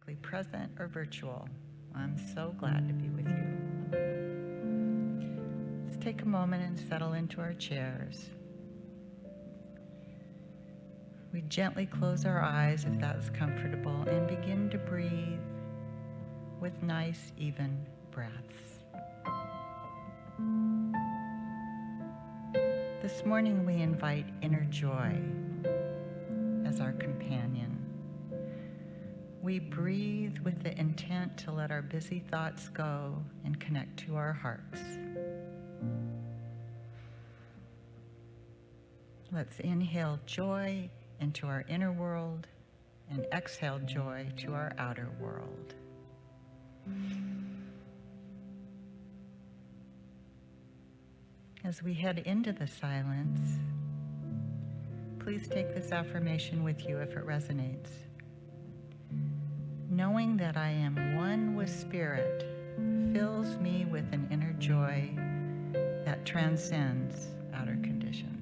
physically present or virtual. I'm so glad to be with you. Let's take a moment and settle into our chairs. We gently close our eyes if that's comfortable and begin to breathe with nice, even breaths. This morning we invite inner joy as our companion. We breathe with the intent to let our busy thoughts go and connect to our hearts. Let's inhale joy into our inner world and exhale joy to our outer world. As we head into the silence, please take this affirmation with you if it resonates. Knowing that I am one with Spirit fills me with an inner joy that transcends outer conditions.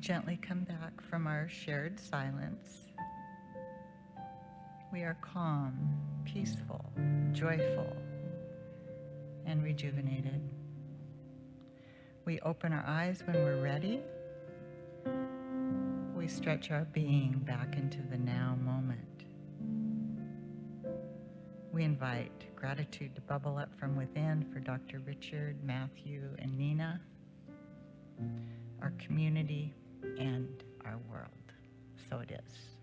gently come back from our shared silence. We are calm, peaceful, joyful, and rejuvenated. We open our eyes when we're ready. We stretch our being back into the now moment. We invite gratitude to bubble up from within for Dr. Richard, Matthew, and Nina, our community, and our world. So it is.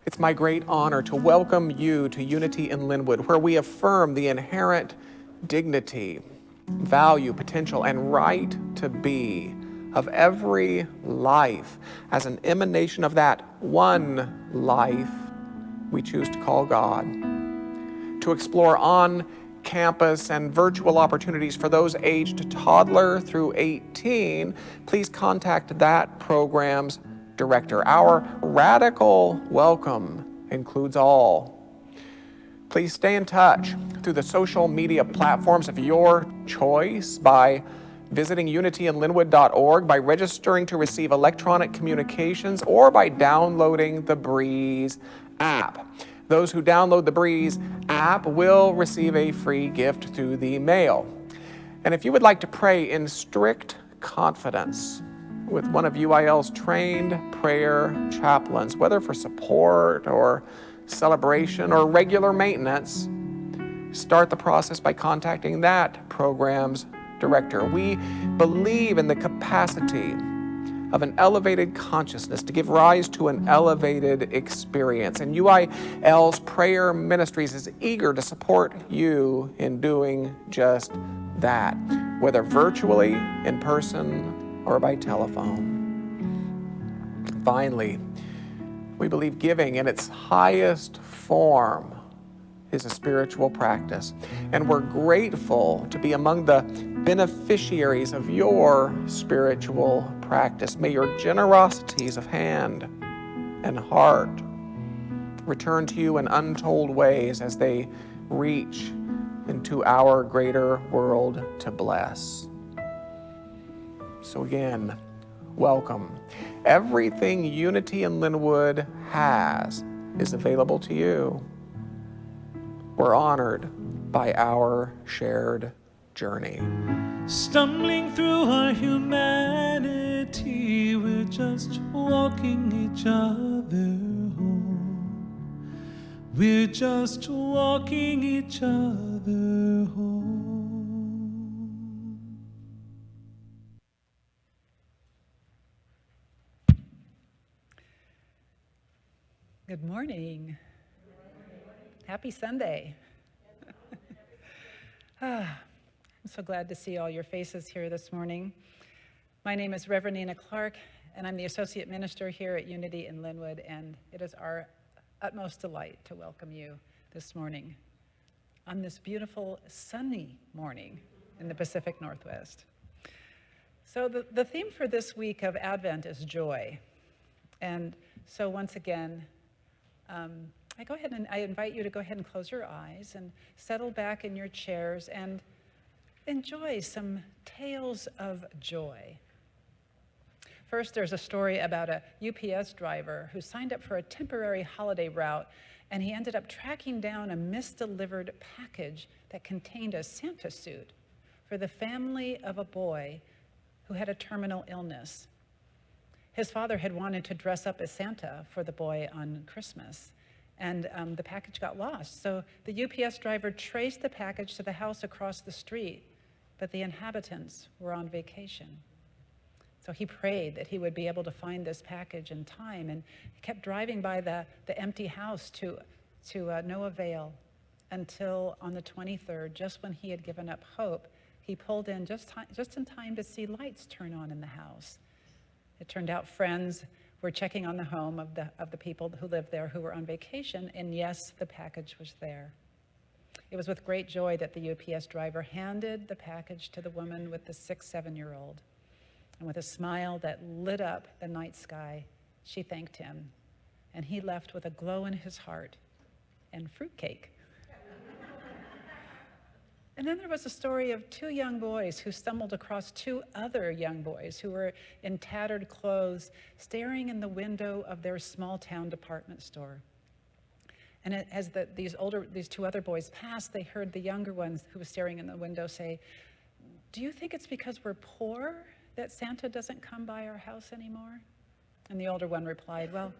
It's my great honor to welcome you to Unity in Lynnwood, where we affirm the inherent dignity, value, potential, and right to be of every life as an emanation of that one life we choose to call God. To explore on-campus and virtual opportunities for those aged toddler through 18, please contact that program's director. Our radical welcome includes all. Please stay in touch through the social media platforms of your choice by visiting unityinlynnwood.org, by registering to receive electronic communications, or by downloading the Breeze app. Those who download the Breeze app will receive a free gift through the mail. And if you would like to pray in strict confidence with one of UIL's trained prayer chaplains, whether for support or celebration or regular maintenance, start the process by contacting that program's director. We believe in the capacity of an elevated consciousness to give rise to an elevated experience. And UIL's Prayer Ministries is eager to support you in doing just that, whether virtually, in person, or by telephone. Finally, we believe giving in its highest form is a spiritual practice, and we're grateful to be among the beneficiaries of your spiritual practice. May your generosities of hand and heart return to you in untold ways as they reach into our greater world to bless. So again, welcome. Everything Unity in Lynnwood has is available to you. We're honored by our shared journey. Stumbling through our humanity, we're just walking each other home. We're just walking each other home. Good morning. Happy Sunday. I'm so glad to see all your faces here this morning. My name is Reverend Nina Clark, and I'm the Associate Minister here at Unity in Lynnwood, and it is our utmost delight to welcome you this morning on this beautiful sunny morning in the Pacific Northwest. So the theme for this week of Advent is joy. And so once again, I invite you to go ahead and close your eyes and settle back in your chairs and enjoy some tales of joy. First, there's a story about a UPS driver who signed up for a temporary holiday route, and he ended up tracking down a misdelivered package that contained a Santa suit for the family of a boy who had a terminal illness. His father had wanted to dress up as Santa for the boy on Christmas, and the package got lost. So the UPS driver traced the package to the house across the street, but the inhabitants were on vacation. So he prayed that he would be able to find this package in time, and he kept driving by the empty house to no avail, until on the 23rd, just when he had given up hope, he pulled in just in time to see lights turn on in the house. It turned out friends were checking on the home of the people who lived there who were on vacation, and yes, the package was there. It was with great joy that the UPS driver handed the package to the woman with the 7-year-old. And with a smile that lit up the night sky, she thanked him, and he left with a glow in his heart and fruitcake. And then there was a story of 2 young boys who stumbled across 2 other young boys who were in tattered clothes, staring in the window of their small-town department store. And as these 2 other boys passed, they heard the younger one who was staring in the window say, "Do you think it's because we're poor that Santa doesn't come by our house anymore?" And the older one replied, well,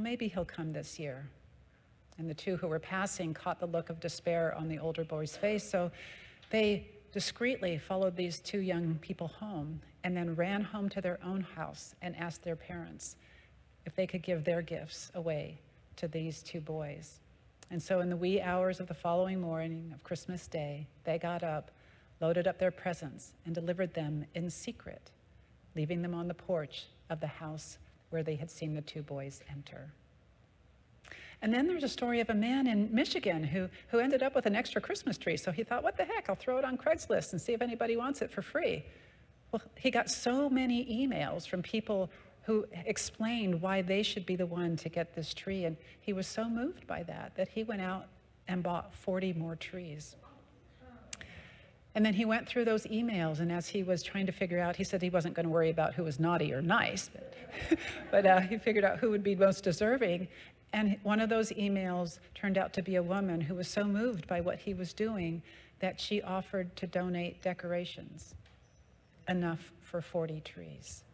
maybe he'll come this year. And the 2 who were passing caught the look of despair on the older boy's face, so they discreetly followed these 2 young people home and then ran home to their own house and asked their parents if they could give their gifts away to these two boys. And so in the wee hours of the following morning of Christmas Day, they got up, loaded up their presents, and delivered them in secret, leaving them on the porch of the house where they had seen the two boys enter. And then there's a story of a man in Michigan who ended up with an extra Christmas tree. So he thought, what the heck, I'll throw it on Craigslist and see if anybody wants it for free. Well, he got so many emails from people who explained why they should be the one to get this tree. And he was so moved by that he went out and bought 40 more trees. And then he went through those emails, and as he was trying to figure out, he said he wasn't going to worry about who was naughty or nice, but he figured out who would be most deserving. And one of those emails turned out to be a woman who was so moved by what he was doing that she offered to donate decorations, enough for 40 trees.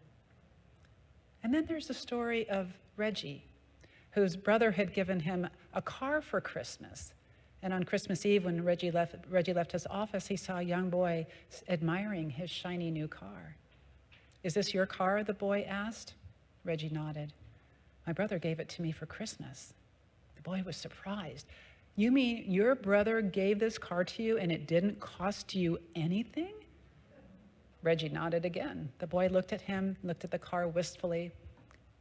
And then there's the story of Reggie, whose brother had given him a car for Christmas. And on Christmas Eve, when Reggie left his office, he saw a young boy admiring his shiny new car. "Is this your car?" the boy asked. Reggie nodded. "My brother gave it to me for Christmas." The boy was surprised. "You mean your brother gave this car to you and it didn't cost you anything?" Reggie nodded again. The boy looked at him, looked at the car wistfully,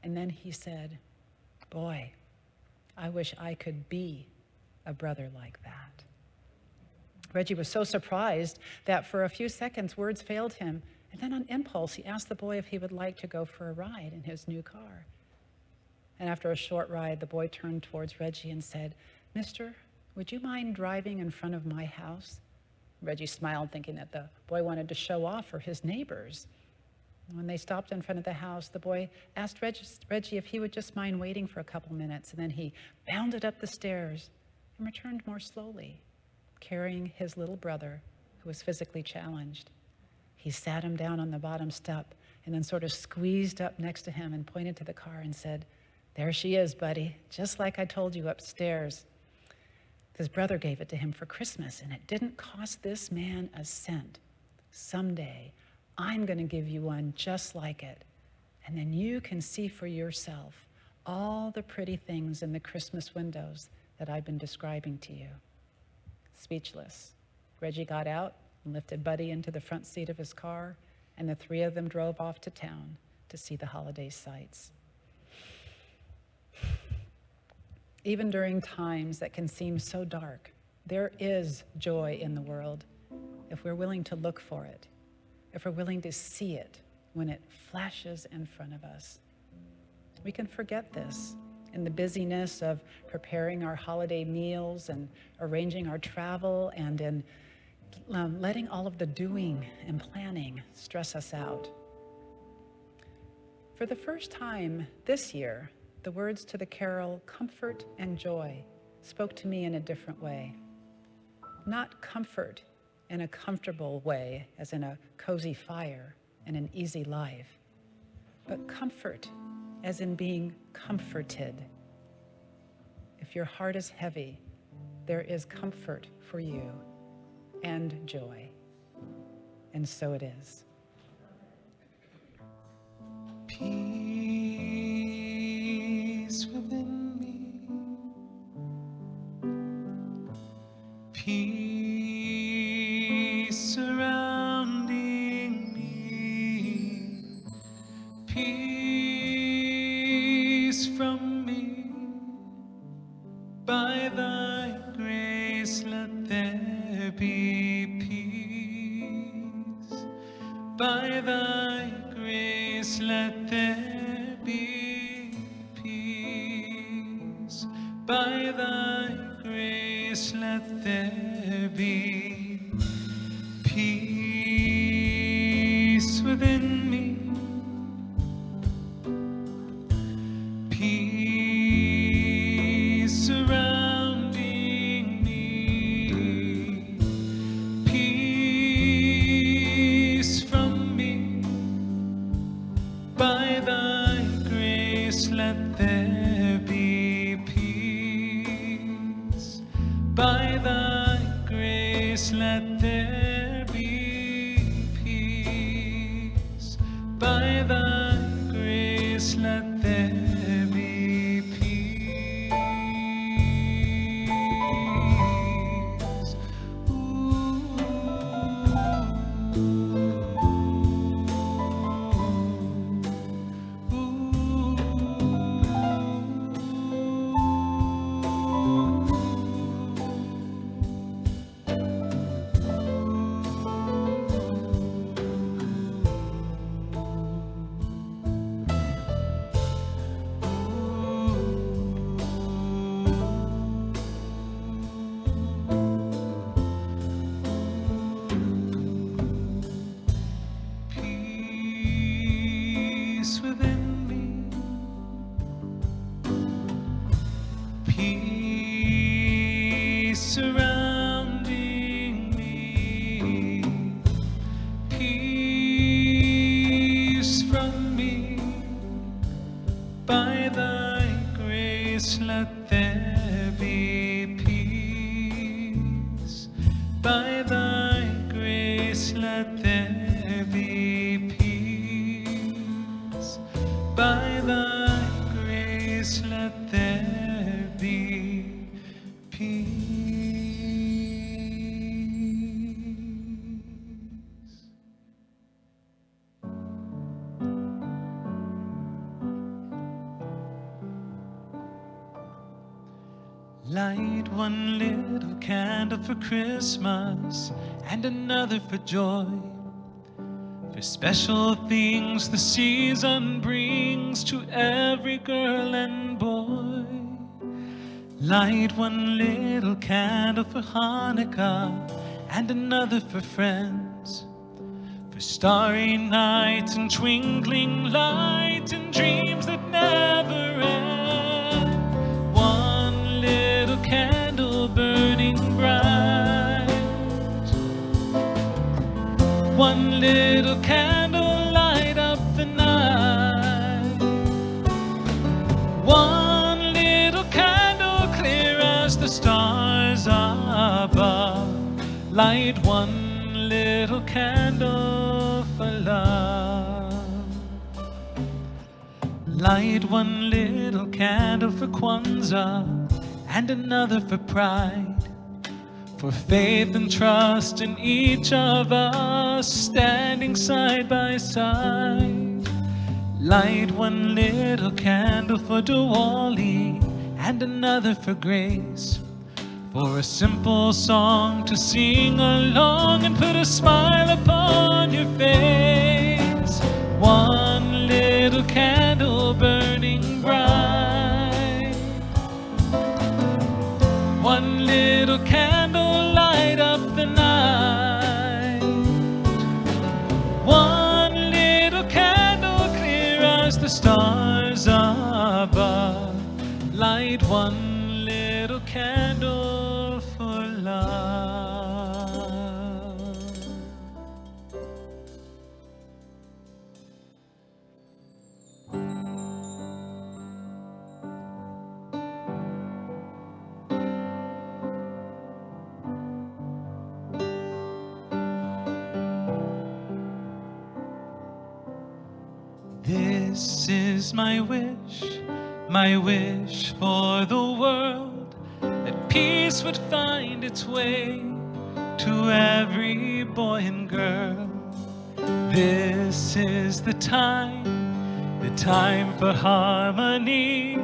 and then he said, "Boy, I wish I could be a brother like that." Reggie was so surprised that for a few seconds words failed him, and then on impulse he asked the boy if he would like to go for a ride in his new car. And after a short ride, the boy turned towards Reggie and said, "Mister, would you mind driving in front of my house?" Reggie smiled, thinking that the boy wanted to show off for his neighbors. When they stopped in front of the house, the boy asked Reggie if he would just mind waiting for a couple minutes, and then he bounded up the stairs and returned more slowly, carrying his little brother, who was physically challenged. He sat him down on the bottom step and then sort of squeezed up next to him and pointed to the car and said, "There she is, buddy, just like I told you upstairs." His brother gave it to him for Christmas, and it didn't cost this man a cent. Someday, I'm going to give you one just like it, and then you can see for yourself all the pretty things in the Christmas windows that I've been describing to you. Speechless, Reggie got out and lifted Buddy into the front seat of his car, and the three of them drove off to town to see the holiday sights. Even during times that can seem so dark, there is joy in the world if we're willing to look for it, if we're willing to see it when it flashes in front of us. We can forget this in the busyness of preparing our holiday meals and arranging our travel, and in letting all of the doing and planning stress us out. For the first time this year, the words to the carol "Comfort and Joy" spoke to me in a different way. Not comfort in a comfortable way, as in a cozy fire and an easy life, but comfort as in being comforted. If your heart is heavy, there is comfort for you and joy. And so it is. Peace within me, peace surrounding me, peace from me. By thy grace let there be peace. By thy grace let there be peace. By thy grace let there be peace within me, peace surrounding me, peace from me. By thy grace let there be peace. By thy grace let peace surrounding me, peace from me. By thy grace let there be peace. By thy grace let there be peace. By thy grace let there be peace. Light one little candle for Christmas and another for joy, for special things the season brings to every girl and boy. Light one little candle for Hanukkah and another for friends, for starry nights and twinkling lights and dreams that never end. One little candle burning bright, one little candle light up the night. One little candle clear as the stars above. Light one little candle for love. Light one little candle for Kwanzaa and another for pride, for faith and trust in each of us standing side by side. Light one little candle for Diwali and another for grace, for a simple song to sing along and put a smile upon your face. One little candle burning bright, one little candle light up the night. One little candle clear as the stars above. Light one little candle for love. This is my wish for the world, that peace would find its way to every boy and girl. This is the time for harmony.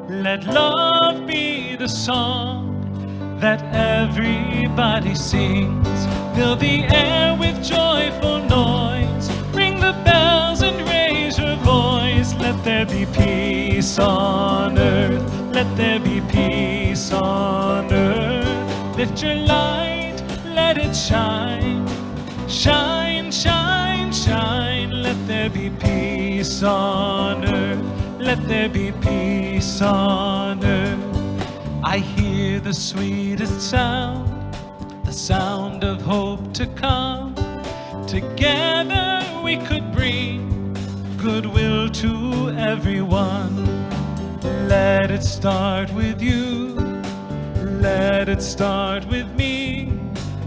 Let love be the song that everybody sings. Fill the air with joyful noise, ring the bells and raise your voice. Let there be peace on earth, let there be peace on earth. Lift your light, let it shine, shine, shine, shine. Let there be peace on earth, let there be peace on earth. I hear the sweetest sound, the sound of hope to come. Together we could bring goodwill to everyone. Let it start with you, let it start with me.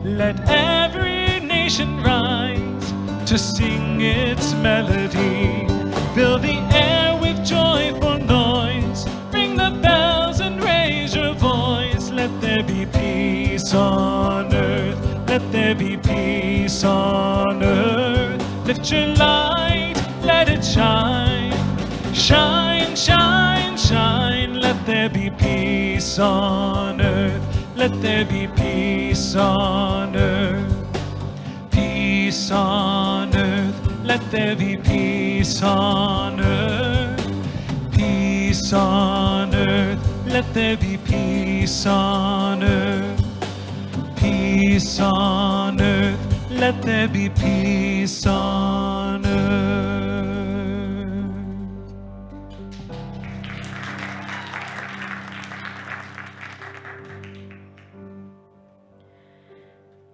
Let every nation rise to sing its melody. Fill the air with joyful noise, ring the bells and raise your voice. Let there be peace on earth, let there be peace on earth. Lift your light, let it shine, shine, shine, shine. Let there be peace on earth, let there be peace on earth. Peace on earth, let there be peace on earth. Peace on earth, let there be peace on earth. Peace on earth, let there be peace on earth.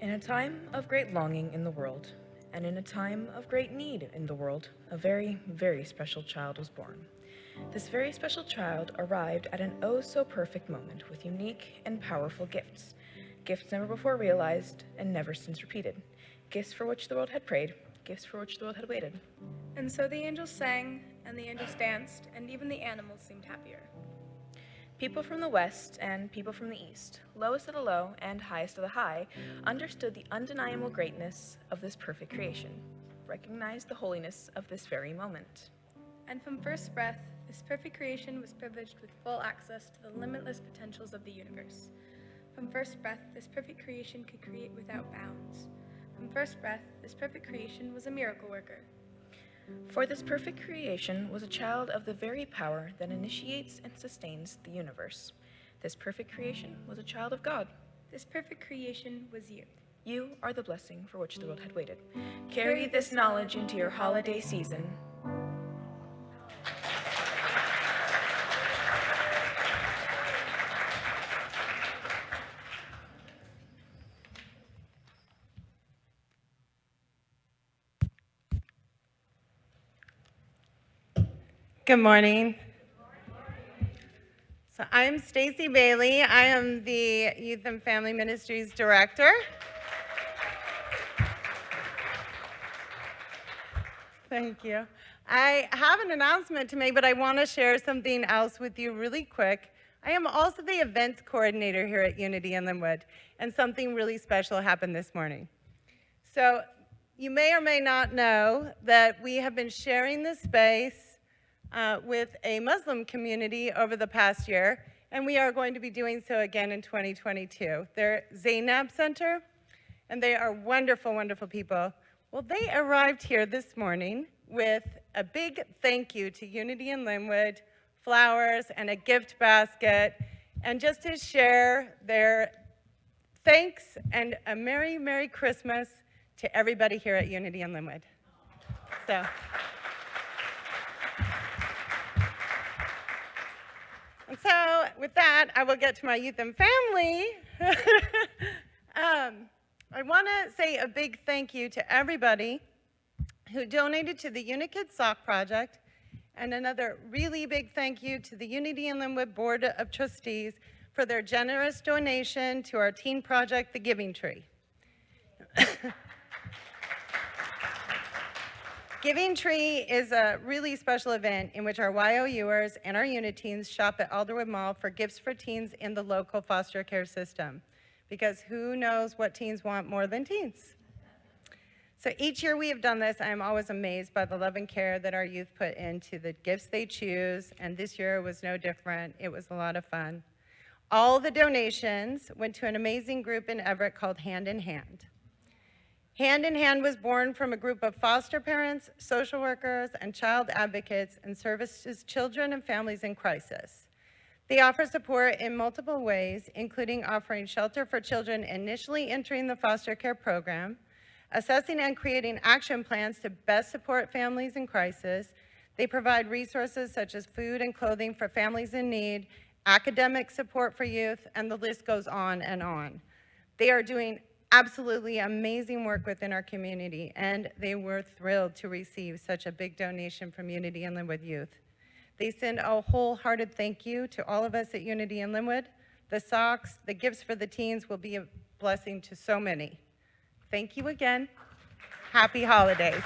In a time of great longing in the world, and in a time of great need in the world, a very, very special child was born. This very special child arrived at an oh-so-perfect moment with unique and powerful gifts. Gifts never before realized and never since repeated. Gifts for which the world had prayed, gifts for which the world had waited. And so the angels sang, and the angels danced, and even the animals seemed happier. People from the west and people from the east, lowest of the low and highest of the high, understood the undeniable greatness of this perfect creation, recognized the holiness of this very moment. And from first breath, this perfect creation was privileged with full access to the limitless potentials of the universe. From first breath, this perfect creation could create without bounds. From first breath, this perfect creation was a miracle worker. For this perfect creation was a child of the very power that initiates and sustains the universe. This perfect creation was a child of God. This perfect creation was you. You are the blessing for which the world had waited. Carry this knowledge into your holiday season. Good morning. So I'm Stacy Bailey. I am the Youth and Family Ministries Director. Thank you. I have an announcement to make, but I want to share something else with you really quick. I am also the events coordinator here at Unity in Lynnwood, and something really special happened this morning. So you may or may not know that we have been sharing this space with a Muslim community over the past year, and we are going to be doing so again in 2022. They're Zainab Center, and they are wonderful, wonderful people. Well, they arrived here this morning with a big thank you to Unity in Lynnwood, flowers, and a gift basket, and just to share their thanks and a Merry, Merry Christmas to everybody here at Unity in Lynnwood. So. And so with that, I will get to my youth and family. I want to say a big thank you to everybody who donated to the Unikid Sock Project, and another really big thank you to the Unity in Lynnwood Board of Trustees for their generous donation to our teen project, The Giving Tree. Giving Tree is a really special event in which our YOUers and our Uniteens shop at Alderwood Mall for gifts for teens in the local foster care system. Because who knows what teens want more than teens? So each year we have done this, I am always amazed by the love and care that our youth put into the gifts they choose, and this year was no different. It was a lot of fun. All the donations went to an amazing group in Everett called Hand in Hand. Hand in Hand was born from a group of foster parents, social workers, and child advocates and services children and families in crisis. They offer support in multiple ways, including offering shelter for children initially entering the foster care program, assessing and creating action plans to best support families in crisis. They provide resources such as food and clothing for families in need, academic support for youth, and the list goes on and on. They are doing absolutely amazing work within our community, and they were thrilled to receive such a big donation from Unity in Lynnwood Youth. They send a wholehearted thank you to all of us at Unity in Lynnwood. The socks, the gifts for the teens will be a blessing to so many. Thank you again. Happy holidays.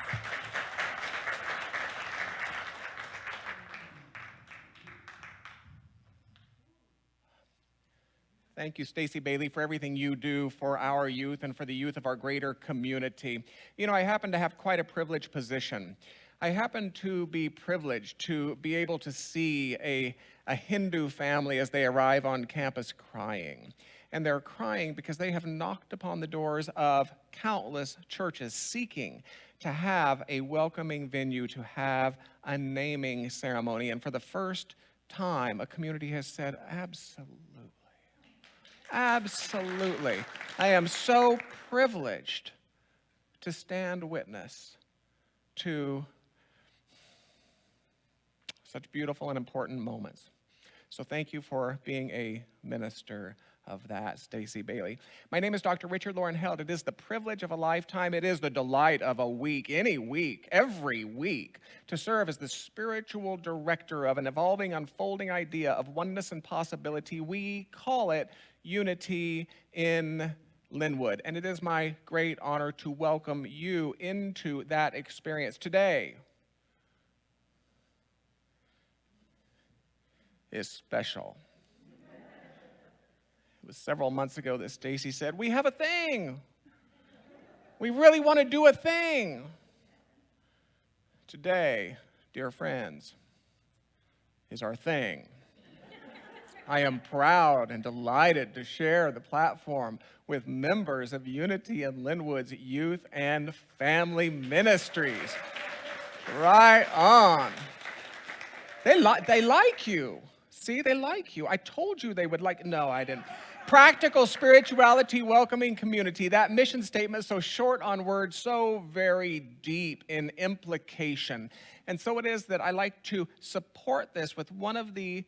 Thank you, Stacy Bailey, for everything you do for our youth and for the youth of our greater community. You know, I happen to have quite a privileged position. I happen to be privileged to be able to see a Hindu family as they arrive on campus crying. And they're crying because they have knocked upon the doors of countless churches seeking to have a welcoming venue, to have a naming ceremony. And for the first time, a community has said, absolutely. Absolutely. I am so privileged to stand witness to such beautiful and important moments. So thank you for being a minister of that, Stacy Bailey. My name is Dr. Richard Loren Held. It is the privilege of a lifetime. It is the delight of a week, any week, every week, to serve as the spiritual director of an evolving, unfolding idea of oneness and possibility. We call it Unity in Lynnwood. And it is my great honor to welcome you into that experience. Today is special. It was several months ago that Stacy said, we have a thing. We really want to do a thing. Today, dear friends, is our thing. I am proud and delighted to share the platform with members of Unity in Lynnwood's Youth and Family Ministries. Right on. They like you. See, they like you. I told you they would like, no, I didn't. Practical spirituality, welcoming community. That mission statement, so short on words, so very deep in implication. And so it is that I like to support this with one of the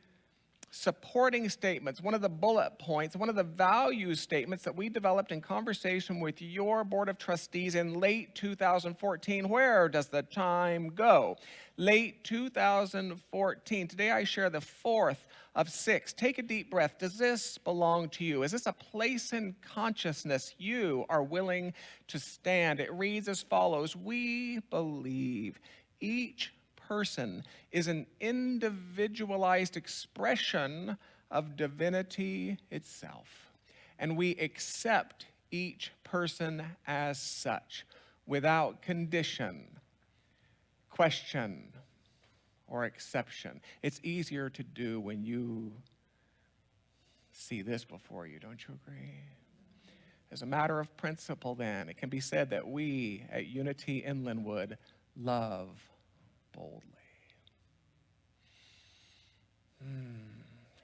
supporting statements, one of the bullet points, one of the value statements that we developed in conversation with your Board of Trustees in late 2014. Where does the time go? Late 2014. Today I share the fourth of 6. Take a deep breath. Does this belong to you? Is this a place in consciousness you are willing to stand? It reads as follows: we believe each person is an individualized expression of divinity itself, and we accept each person as such without condition, question, or exception. It's easier to do when you see this before you, don't you agree? As a matter of principle, then, it can be said that we at Unity in Lynnwood love boldly.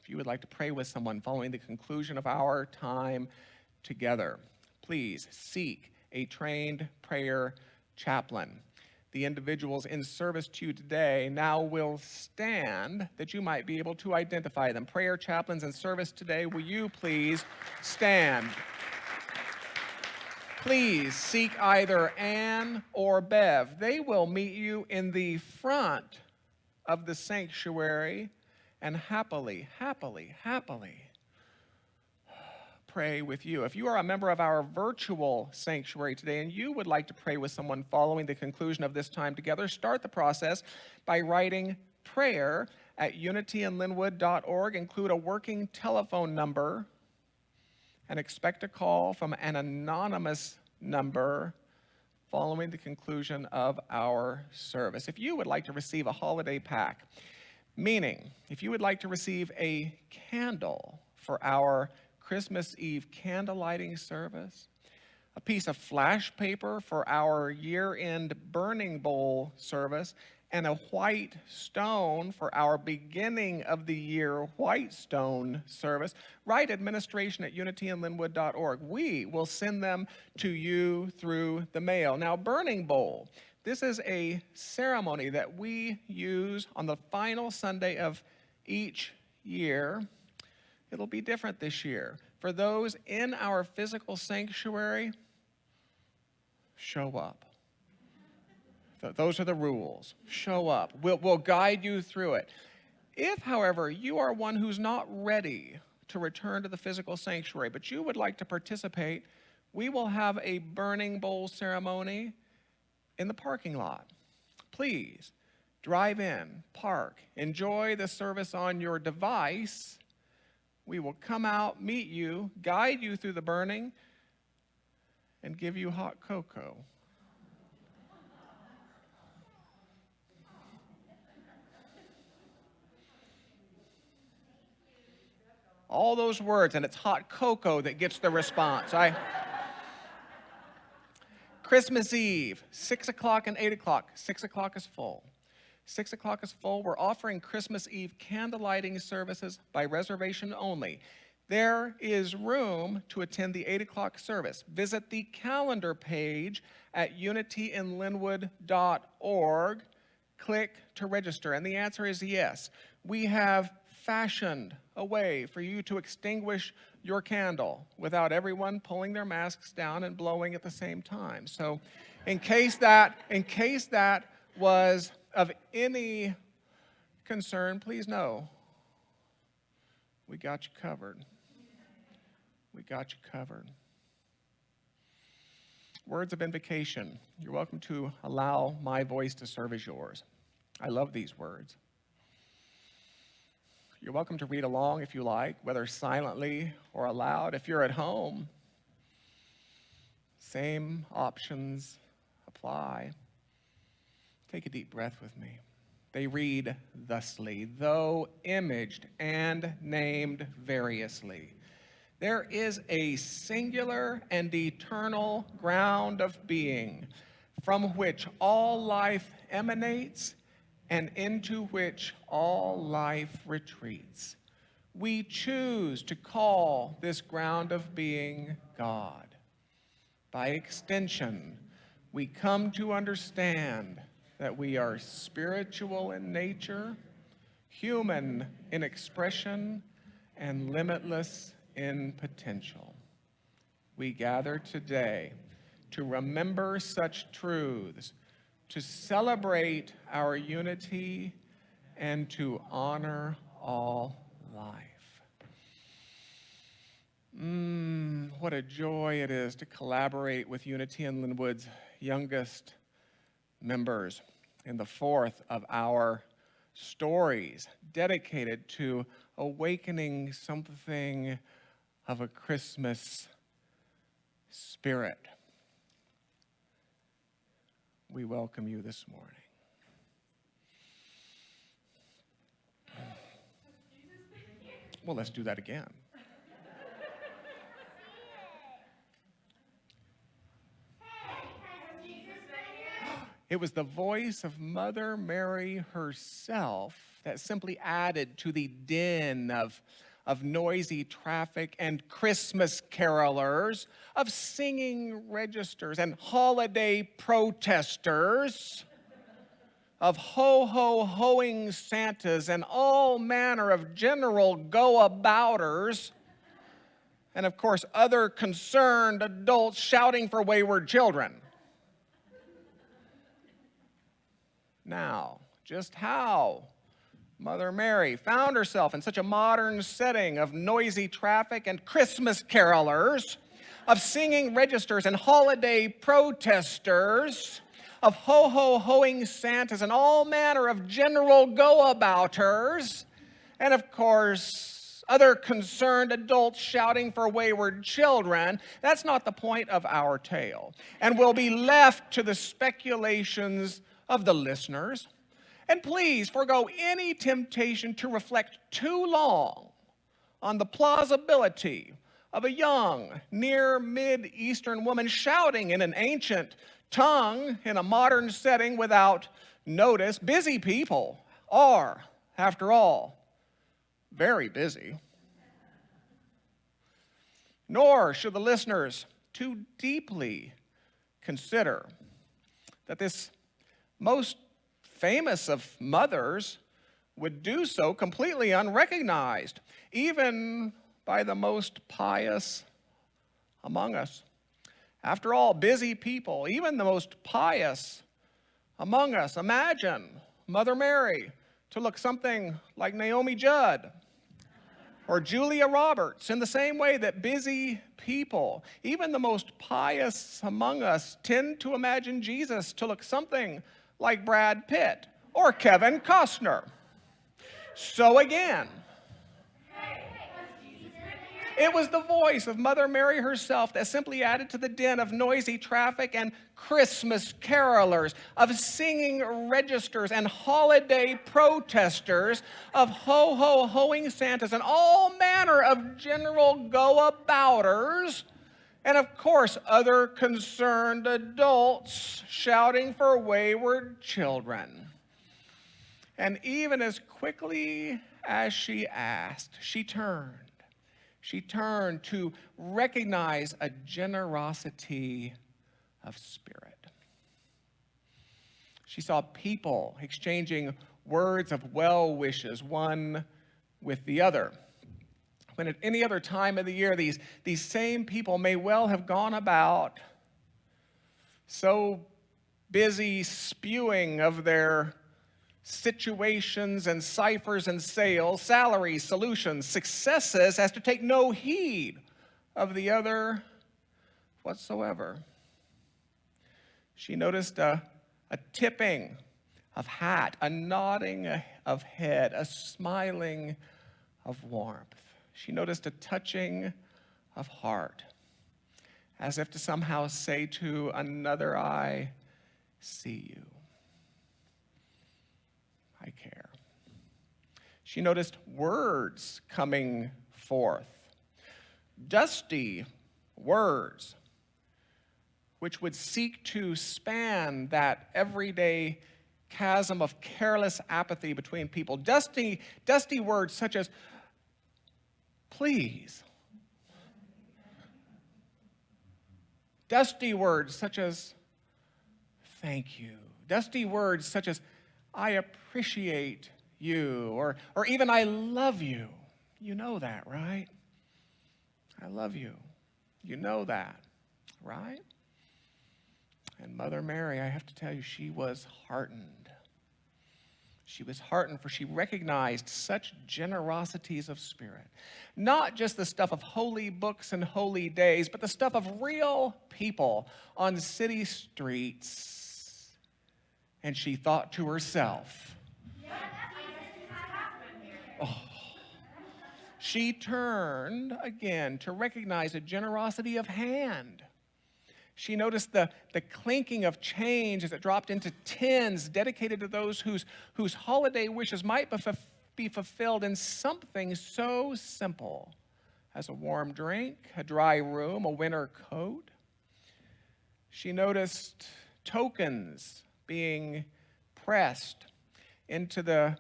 If you would like to pray with someone following the conclusion of our time together, please seek a trained prayer chaplain. The individuals in service to you today now will stand that you might be able to identify them. Prayer chaplains in service today, will you please stand? Please seek either Ann or Bev. They will meet you in the front of the sanctuary and happily pray with you. If you are a member of our virtual sanctuary today and you would like to pray with someone following the conclusion of this time together, start the process by writing prayer at unityinlynnwood.org. Include a working telephone number and expect a call from an anonymous number following the conclusion of our service. If you would like to receive a holiday pack, meaning if you would like to receive a candle for our Christmas Eve candlelighting service, a piece of flash paper for our year-end burning bowl service, and a white stone for our beginning of the year white stone service, write administration at unityinlynnwood.org. We will send them to you through the mail. Now, burning bowl, this is a ceremony that we use on the final Sunday of each year. It'll be different this year. For those in our physical sanctuary, show up. Those are the rules. Show up. We'll guide you through it. If, however, you are one who's not ready to return to the physical sanctuary, but you would like to participate, we will have a burning bowl ceremony in the parking lot. Please drive in, park, enjoy the service on your device. We will come out, meet you, guide you through the burning, and give you hot cocoa. All those words, and it's hot cocoa that gets the response. Christmas Eve, 6 o'clock and 8 o'clock. 6 o'clock is full. 6 o'clock is full. We're offering Christmas Eve candlelighting services by reservation only. There is room to attend the 8 o'clock service. Visit the calendar page at unityinlynnwood.org. Click to register. And the answer is yes. We have fashioned a way for you to extinguish your candle without everyone pulling their masks down and blowing at the same time. So in case that was of any concern, please know we got you covered. We got you covered. Words of invocation. You're welcome to allow my voice to serve as yours. I love these words. You're welcome to read along if you like, whether silently or aloud. If you're at home, same options apply. Take a deep breath with me. They read thusly: though imaged and named variously, there is a singular and eternal ground of being from which all life emanates and into which all life retreats. We choose to call this ground of being God. By extension, we come to understand that we are spiritual in nature, human in expression, and limitless in potential. We gather today to remember such truths, to celebrate our unity, and to honor all life. What a joy it is to collaborate with Unity in Lynnwood's youngest members in the fourth of our stories dedicated to awakening something of a Christmas spirit. We welcome you this morning. Well, let's do that again. It was the voice of Mother Mary herself that simply added to the din of noisy traffic and Christmas carolers, of singing registers and holiday protesters, of ho-ho-hoing Santas and all manner of general go-abouters, and of course other concerned adults shouting for wayward children. Now, just how Mother Mary found herself in such a modern setting of noisy traffic and Christmas carolers, of singing registers and holiday protesters, of ho-ho-hoing Santas and all manner of general go-abouters, and of course, other concerned adults shouting for wayward children, that's not the point of our tale, and will be left to the speculations of the listeners. And please forego any temptation to reflect too long on the plausibility of a young, near mid-Eastern woman shouting in an ancient tongue in a modern setting without notice. Busy people are, after all, very busy. Nor should the listeners too deeply consider that this most famous of mothers would do so completely unrecognized, even by the most pious among us. After all, busy people, even the most pious among us, imagine Mother Mary to look something like Naomi Judd or Julia Roberts, in the same way that busy people, even the most pious among us, tend to imagine Jesus to look something like Brad Pitt or Kevin Costner. So again, it was the voice of Mother Mary herself that simply added to the din of noisy traffic and Christmas carolers, of singing registers and holiday protesters, of ho-ho-hoing Santas and all manner of general go-abouters, and of course, other concerned adults shouting for wayward children. And even as quickly as she asked, she turned to recognize a generosity of spirit. She saw people exchanging words of well wishes, one with the other. When at any other time of the year, these same people may well have gone about so busy spewing of their situations and ciphers and sales, salaries, solutions, successes, as to take no heed of the other whatsoever. She noticed a tipping of hat, a nodding of head, a smiling of warmth. She noticed a touching of heart, as if to somehow say to another, I see you. I care. She noticed words coming forth, dusty words, which would seek to span that everyday chasm of careless apathy between people. Dusty words such as, please. Dusty words such as, thank you. Dusty words such as, I appreciate you, or even I love you. You know that, right? I love you. You know that, right? And Mother Mary, I have to tell you, she was heartened. She was heartened, for she recognized such generosities of spirit. Not just the stuff of holy books and holy days, but the stuff of real people on city streets. And she thought to herself, oh. She turned again to recognize a generosity of hand. She noticed the clinking of change as it dropped into tins dedicated to those whose holiday wishes might be fulfilled in something so simple as a warm drink, a dry room, a winter coat. She noticed tokens being pressed into the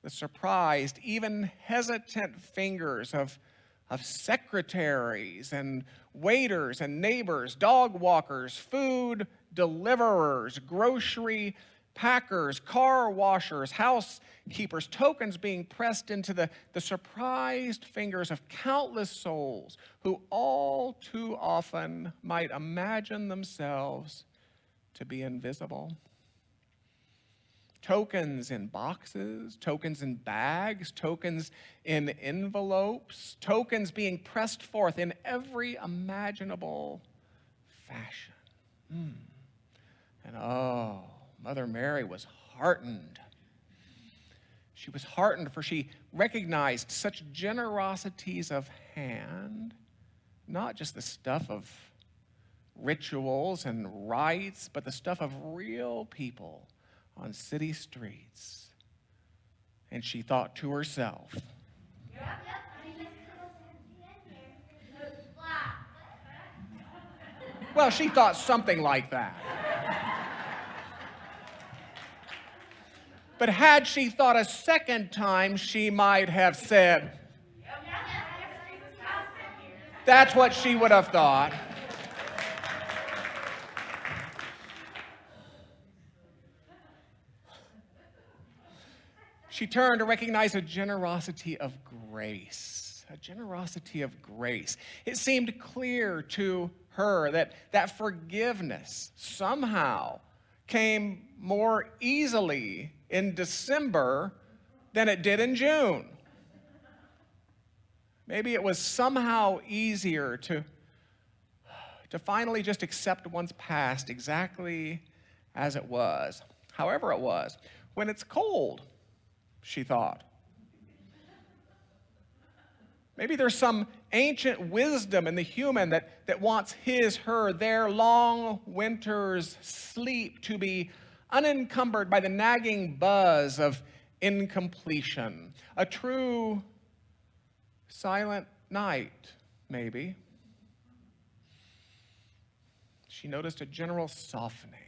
surprised, even hesitant fingers of secretaries and waiters and neighbors, dog walkers, food deliverers, grocery packers, car washers, housekeepers, tokens being pressed into the surprised fingers of countless souls who all too often might imagine themselves to be invisible. Tokens in boxes, tokens in bags, tokens in envelopes, tokens being pressed forth in every imaginable fashion. And oh, Mother Mary was heartened. She was heartened, for she recognized such generosities of hand, not just the stuff of rituals and rites, but the stuff of real people on city streets. And she thought to herself, well, she thought something like that. But had she thought a second time, she might have said, that's what she would have thought. She turned to recognize a generosity of grace, a generosity of grace. It seemed clear to her that forgiveness somehow came more easily in December than it did in June. Maybe it was somehow easier to finally just accept one's past exactly as it was, however it was. When it's cold, she thought, maybe there's some ancient wisdom in the human that wants his, her, their long winter's sleep to be unencumbered by the nagging buzz of incompletion. A true silent night, maybe. She noticed a general softening.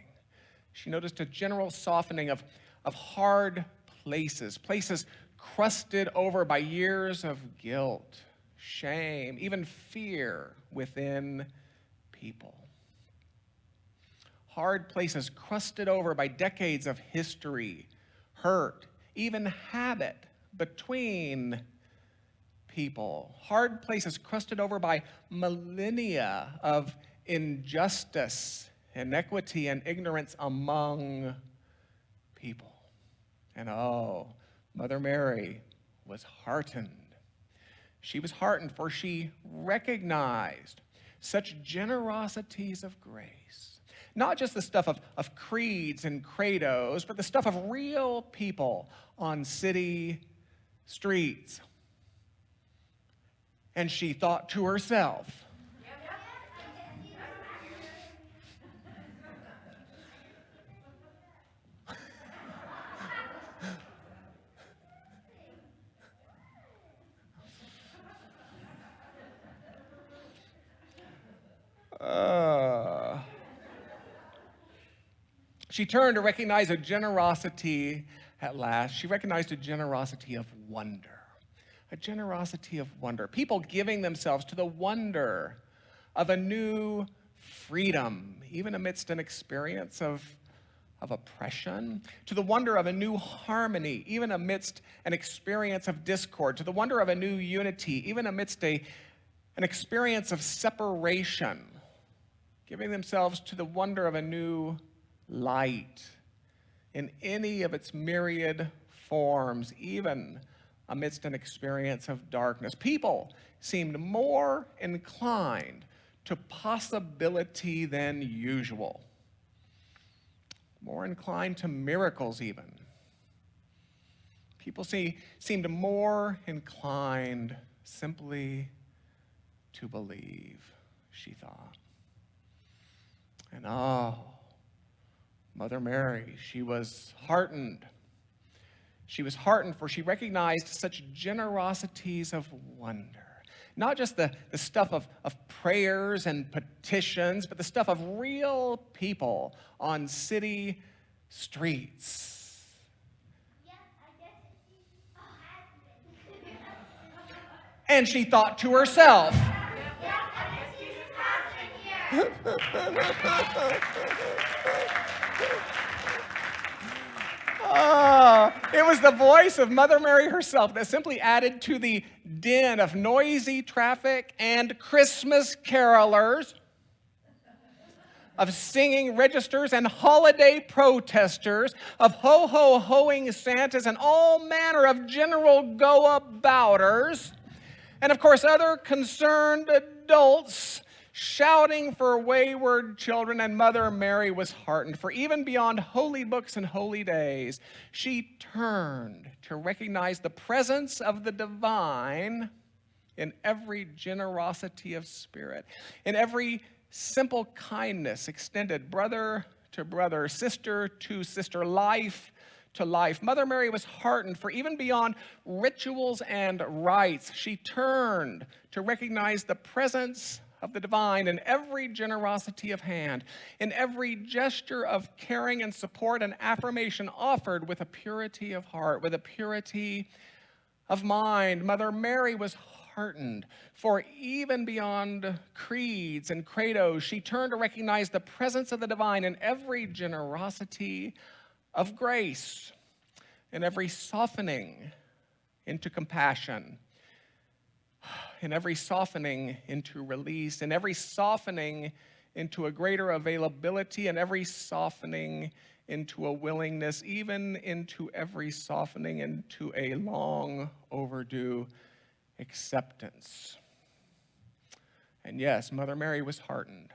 She noticed a general softening of hard places crusted over by years of guilt, shame, even fear within people. Hard places crusted over by decades of history, hurt, even habit between people, hard places crusted over by millennia of injustice, inequity, and ignorance among people. And oh, Mother Mary was heartened. She was heartened, for she recognized such generosities of grace. Not just the stuff of creeds and credos, but the stuff of real people on city streets. And she thought to herself, she turned to recognize a generosity at last. She recognized a generosity of wonder. A generosity of wonder. People giving themselves to the wonder of a new freedom, even amidst an experience of oppression, to the wonder of a new harmony, even amidst an experience of discord, to the wonder of a new unity, even amidst an experience of separation, giving themselves to the wonder of a new light in any of its myriad forms, even amidst an experience of darkness. People seemed more inclined to possibility than usual, more inclined to miracles even. People seemed more inclined simply to believe, she thought. And oh, Mother Mary, she was heartened. She was heartened, for she recognized such generosities of wonder. Not just the stuff of prayers and petitions, but the stuff of real people on city streets. And she thought to herself, it was the voice of Mother Mary herself that simply added to the din of noisy traffic and Christmas carolers, of singing registers and holiday protesters, of ho-ho-hoing Santas and all manner of general go-abouters, and of course other concerned adults shouting for wayward children. And Mother Mary was heartened, for even beyond holy books and holy days, she turned to recognize the presence of the divine in every generosity of spirit, in every simple kindness extended brother to brother, sister to sister, life to life. Mother Mary was heartened, for even beyond rituals and rites, she turned to recognize the presence of the divine in every generosity of hand, in every gesture of caring and support and affirmation offered with a purity of heart, with a purity of mind. Mother Mary was heartened, for even beyond creeds and credos, she turned to recognize the presence of the divine in every generosity of grace, in every softening into compassion, in every softening into release, in every softening into a greater availability, in every softening into a willingness, even into every softening into a long overdue acceptance. And yes, Mother Mary was heartened,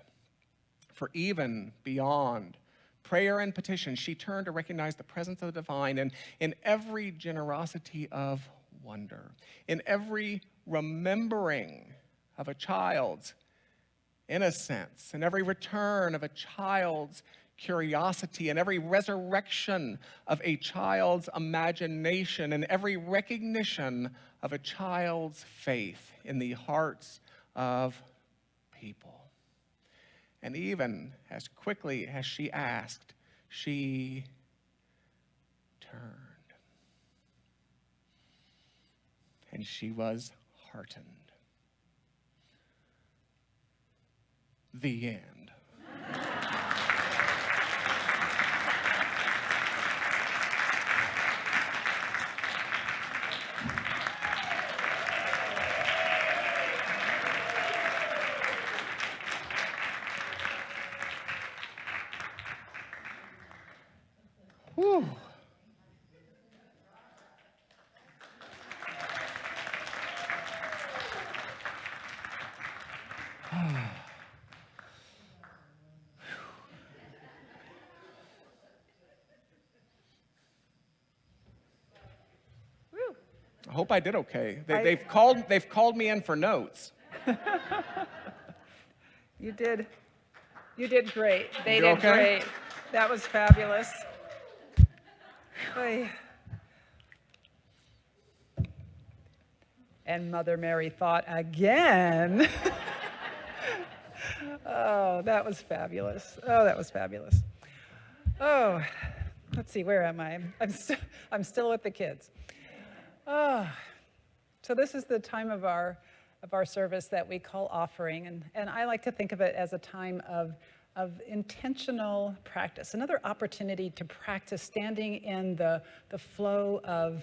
for even beyond prayer and petition, she turned to recognize the presence of the divine and in every generosity of wonder, in every remembering of a child's innocence, in every return of a child's curiosity, in every resurrection of a child's imagination, in every recognition of a child's faith in the hearts of people. And even as quickly as she asked, she turned. And she was heartened. The end. I hope I did okay. They've called me in for notes. You did great. They You did okay? great. That was fabulous. Oy. And Mother Mary thought again. Oh, that was fabulous. Oh, that was fabulous. Oh, let's see, where am I? I'm still with the kids. Oh, so this is the time of our service that we call offering, and I like to think of it as a time of intentional practice, another opportunity to practice standing in the flow of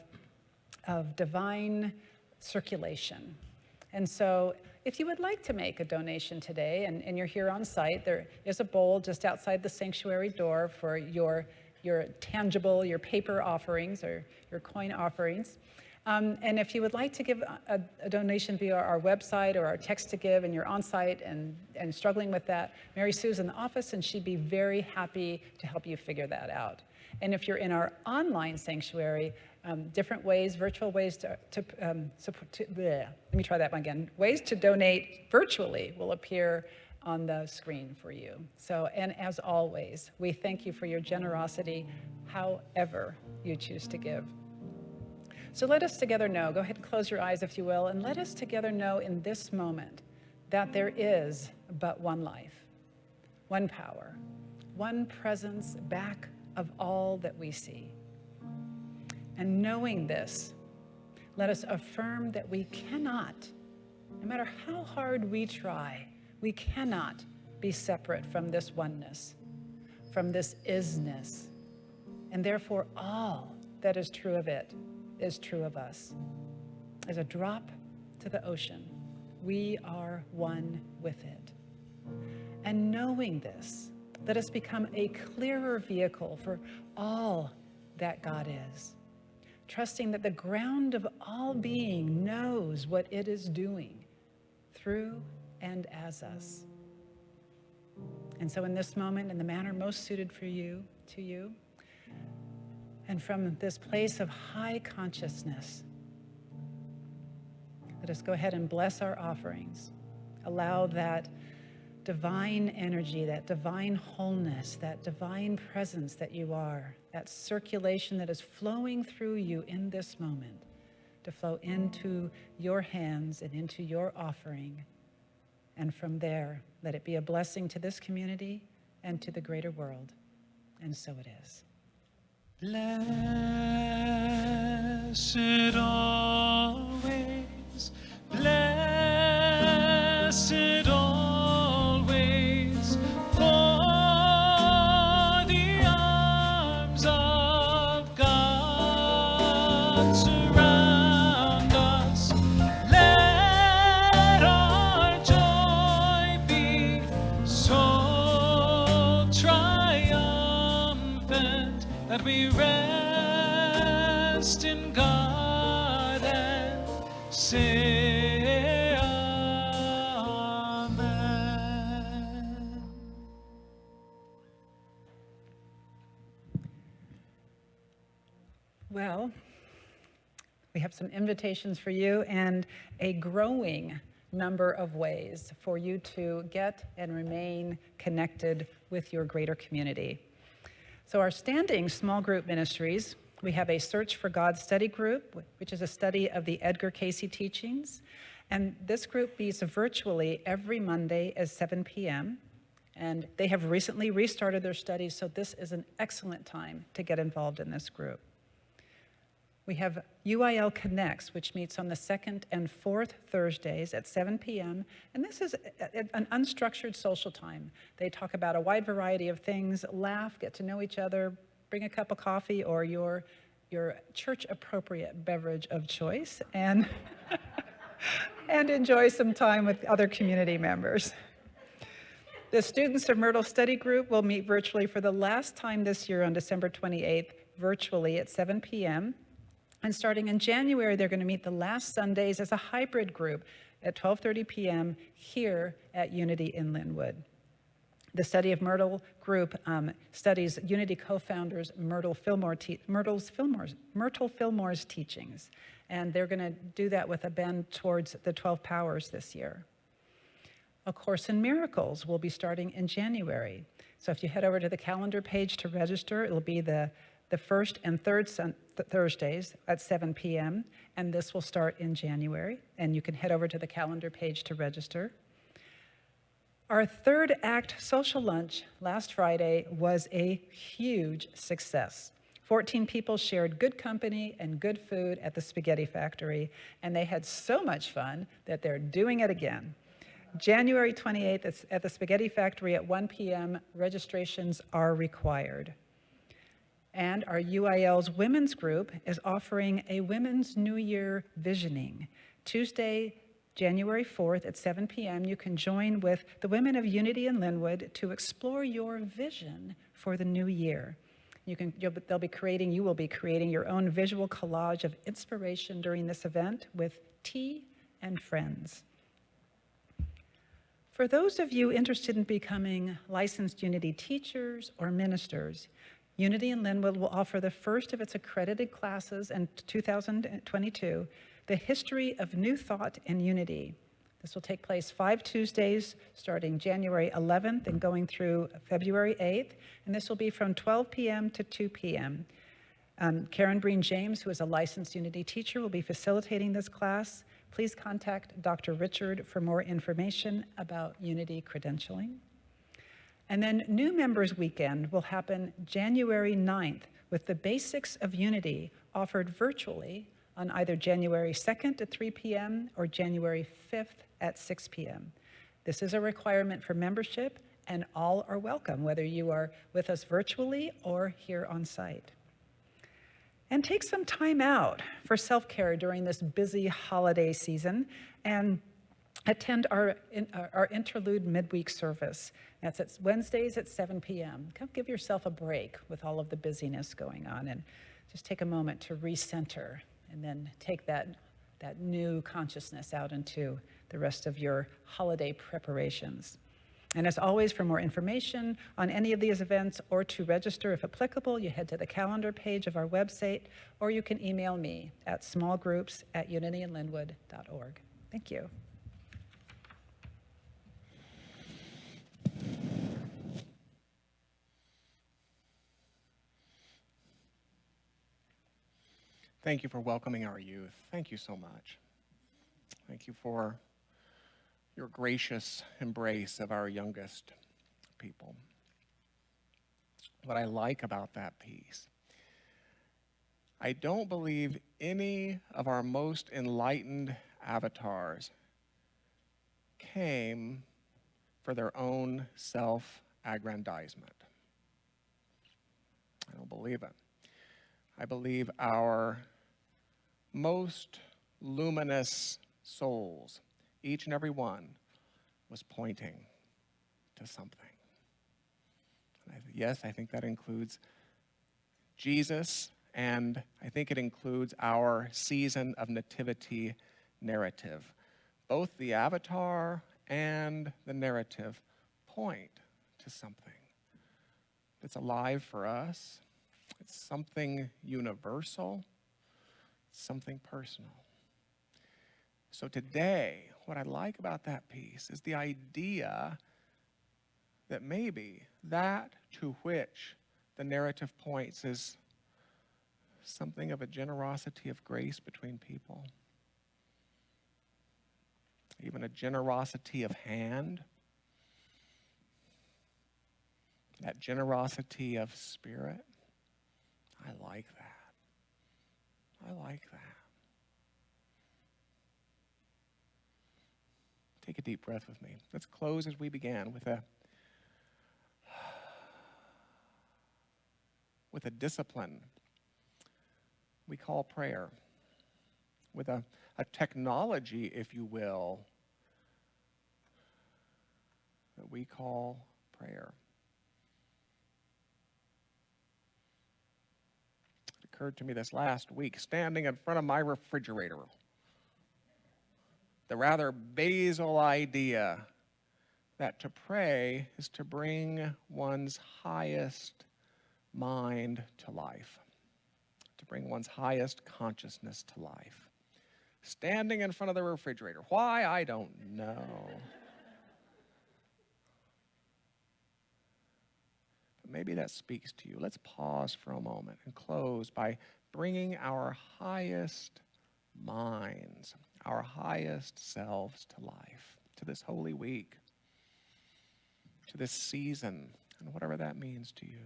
divine circulation. And so if you would like to make a donation today and you're here on site, there is a bowl just outside the sanctuary door for your tangible, your paper offerings or your coin offerings. And if you would like to give a donation via our website or our text to give and you're on site and struggling with that, Mary Sue's in the office and she'd be very happy to help you figure that out. And if you're in our online sanctuary, different ways, virtual ways let me try that one again. Ways to donate virtually will appear on the screen for you. So, and as always, we thank you for your generosity, however you choose to give. So let us together know, go ahead and close your eyes if you will, and let us together know in this moment that there is but one life, one power, one presence back of all that we see. And knowing this, let us affirm that we cannot, no matter how hard we try, we cannot be separate from this oneness, from this isness, and therefore all that is true of it is true of us. As a drop to the ocean, we are one with it. And knowing this, let us become a clearer vehicle for all that God is, trusting that the ground of all being knows what it is doing through and as us. And so in this moment, in the manner most suited for you, to you, and from this place of high consciousness, let us go ahead and bless our offerings. Allow that divine energy, that divine wholeness, that divine presence that you are, that circulation that is flowing through you in this moment, to flow into your hands and into your offering. And from there, let it be a blessing to this community and to the greater world. And so it is. Blessed always, blessed always, for the arms of God surround us. Let our joy be so triumphant that we rest in God and say amen. Well, we have some invitations for you and a growing number of ways for you to get and remain connected with your greater community. So our standing small group ministries, we have a Search for God study group, which is a study of the Edgar Cayce teachings. And this group meets virtually every Monday at 7 p.m. And they have recently restarted their studies, so this is an excellent time to get involved in this group. We have UIL Connects, which meets on the second and fourth Thursdays at 7 p.m. And this is an unstructured social time. They talk about a wide variety of things, laugh, get to know each other, bring a cup of coffee or your church-appropriate beverage of choice, and, and enjoy some time with other community members. The Students of Myrtle Study Group will meet virtually for the last time this year on December 28th, virtually at 7 p.m. And starting in January, they're going to meet the last Sundays as a hybrid group at 12:30 p.m. here at Unity in Lynnwood. The Study of Myrtle group studies Unity co-founders Myrtle Fillmore's teachings. And they're going to do that with a bend towards the 12 powers this year. A Course in Miracles will be starting in January. So if you head over to the calendar page to register, it'll be the first and third Thursdays at 7 p.m., and this will start in January, and you can head over to the calendar page to register. Our third act social lunch last Friday was a huge success. 14 people shared good company and good food at the Spaghetti Factory, and they had so much fun that they're doing it again. January 28th at the Spaghetti Factory at 1 p.m., registrations are required. And our UIL's women's group is offering a Women's New Year Visioning. Tuesday, January 4th at 7 p.m., you can join with the women of Unity in Lynnwood to explore your vision for the new year. You will be creating your own visual collage of inspiration during this event with tea and friends. For those of you interested in becoming licensed Unity teachers or ministers, Unity in Lynnwood will offer the first of its accredited classes in 2022, The History of New Thought in Unity. This will take place 5 Tuesdays, starting January 11th and going through February 8th, and this will be from 12 p.m. to 2 p.m. Karen Breen James, who is a licensed Unity teacher, will be facilitating this class. Please contact Dr. Richard for more information about Unity credentialing. And then New Members Weekend will happen January 9th with the Basics of Unity offered virtually on either January 2nd at 3 p.m. or January 5th at 6 p.m. This is a requirement for membership, and all are welcome, whether you are with us virtually or here on site. And take some time out for self-care during this busy holiday season and attend our interlude midweek service. That's at Wednesdays at 7 p.m. Come give yourself a break with all of the busyness going on, and just take a moment to recenter and then take that new consciousness out into the rest of your holiday preparations. And as always, for more information on any of these events or to register if applicable, you head to the calendar page of our website, or you can email me at smallgroups@unityinlynnwood.org. Thank you. Thank you for welcoming our youth. Thank you so much. Thank you for your gracious embrace of our youngest people. What I like about that piece, I don't believe any of our most enlightened avatars came for their own self-aggrandizement. I don't believe it. I believe our most luminous souls, each and every one, was pointing to something. And yes, I think that includes Jesus, and I think it includes our season of nativity narrative. Both the avatar and the narrative point to something that's alive for us. It's something universal, something personal. So today, what I like about that piece is the idea that maybe that to which the narrative points is something of a generosity of grace between people, even a generosity of hand, that generosity of spirit. I like that. I like that. Take a deep breath with me. Let's close as we began with a discipline we call prayer, with a technology, if you will, that we call prayer. It occurred to me this last week, standing in front of my refrigerator, the rather basal idea that to pray is to bring one's highest mind to life, to bring one's highest consciousness to life. standing in front of the refrigerator. Why? I don't know. But maybe that speaks to you. Let's pause for a moment and close by bringing our highest minds, our highest selves to life, to this Holy Week, to this season, and whatever that means to you.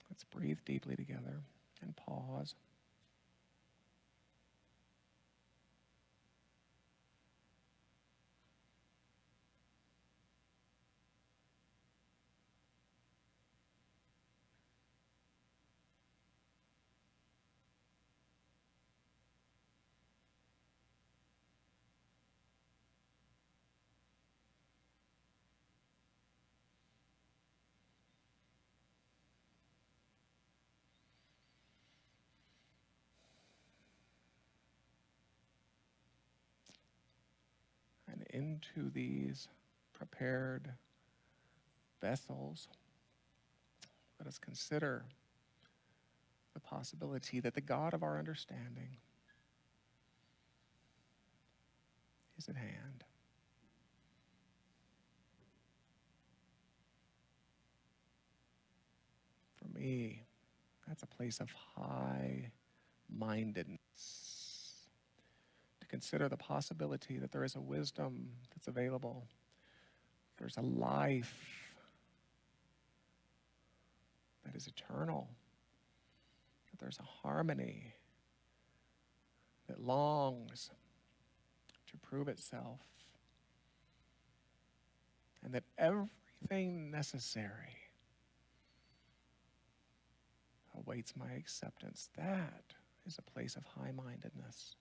Let's breathe deeply together and pause. And into these prepared vessels, let us consider the possibility that the God of our understanding is at hand. For me, that's a place of high-mindedness. To consider the possibility that there is a wisdom that's available. There's a life that is eternal. That there's a harmony that longs to prove itself. And that everything necessary awaits my acceptance. That is a place of high-mindedness.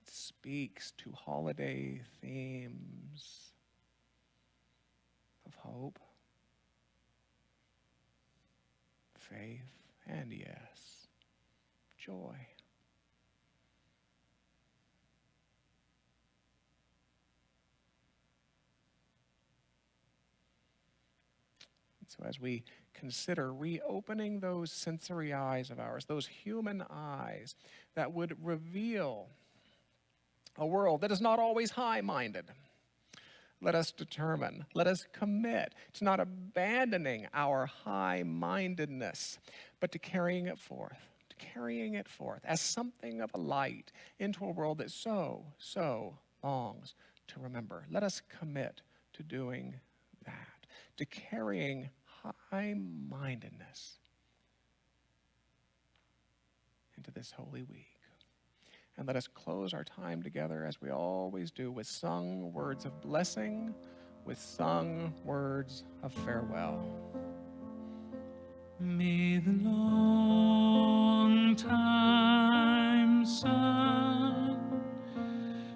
It speaks to holiday themes of hope, faith, and yes, joy. So as we consider reopening those sensory eyes of ours, those human eyes that would reveal a world that is not always high-minded, let us determine, let us commit to not abandoning our high-mindedness, but to carrying it forth as something of a light into a world that so longs to remember. Let us commit to doing that, to carrying high-mindedness into this Holy Week. And let us close our time together as we always do with sung words of blessing, with sung words of farewell. May the long time sun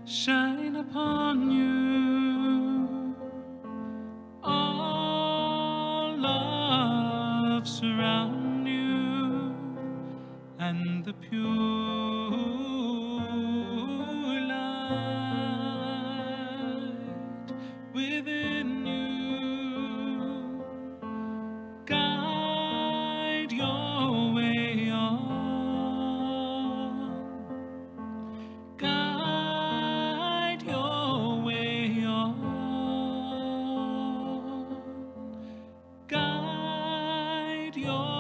shine upon you. All love surround you, and the pure light within you guide your way on. Guide your way on. Guide your